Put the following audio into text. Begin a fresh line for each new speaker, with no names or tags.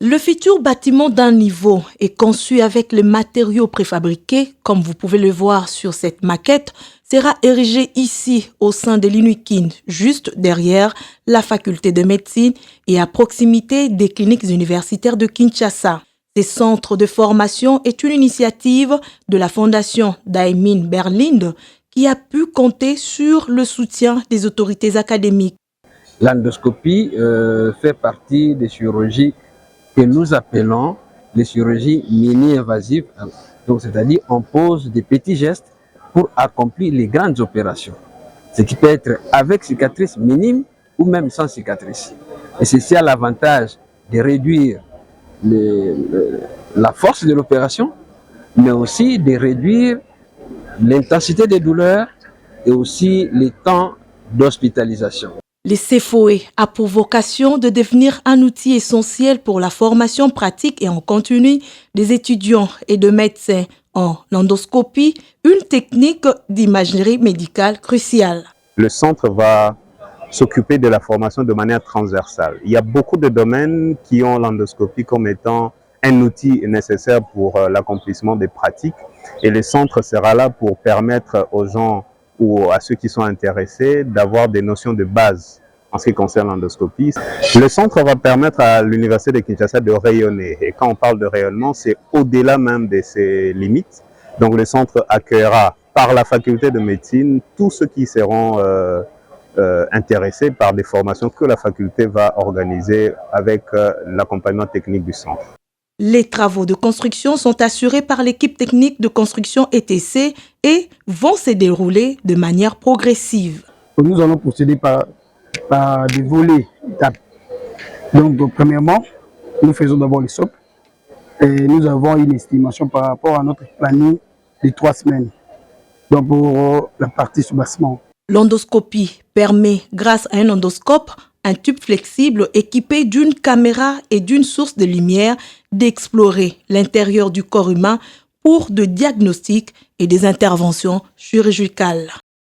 Le futur bâtiment d'un niveau est conçu avec les matériaux préfabriqués, comme vous pouvez le voir sur cette maquette, sera érigé ici au sein de l'INUIKIN, juste derrière la faculté de médecine et à proximité des cliniques universitaires de Kinshasa. Ces centres de formation est une initiative de la fondation d'Aimin Berlinde qui a pu compter sur le soutien des autorités académiques.
L'endoscopie fait partie des chirurgies que nous appelons les chirurgies mini-invasives. Donc, c'est-à-dire on pose des petits gestes pour accomplir les grandes opérations. Ce qui peut être avec cicatrice minime ou même sans cicatrice. Et ceci a l'avantage de réduire la force de l'opération, mais aussi de réduire l'intensité des douleurs et aussi les temps d'hospitalisation.
Le CFOE a pour vocation de devenir un outil essentiel pour la formation pratique et en continu des étudiants et de médecins en endoscopie, une technique d'imagerie médicale cruciale.
Le centre va s'occuper de la formation de manière transversale. Il y a beaucoup de domaines qui ont l'endoscopie comme étant un outil nécessaire pour l'accomplissement des pratiques et le centre sera là pour permettre aux gens ou à ceux qui sont intéressés d'avoir des notions de base en ce qui concerne l'endoscopie. Le centre va permettre à l'Université de Kinshasa de rayonner. Et quand on parle de rayonnement, c'est au-delà même de ses limites. Donc le centre accueillera par la faculté de médecine tous ceux qui seront intéressés par des formations que la faculté va organiser avec l'accompagnement technique du centre.
Les travaux de construction sont assurés par l'équipe technique de construction ETC et vont se dérouler de manière progressive.
Nous allons procéder par des volets d'étapes. Donc, premièrement, nous faisons d'abord les socles et nous avons une estimation par rapport à notre planning de 3 semaines. Donc, pour la partie soubassement.
L'endoscopie permet, grâce à un endoscope, un tube flexible équipé d'une caméra et d'une source de lumière, d'explorer l'intérieur du corps humain pour des diagnostics et des interventions chirurgicales.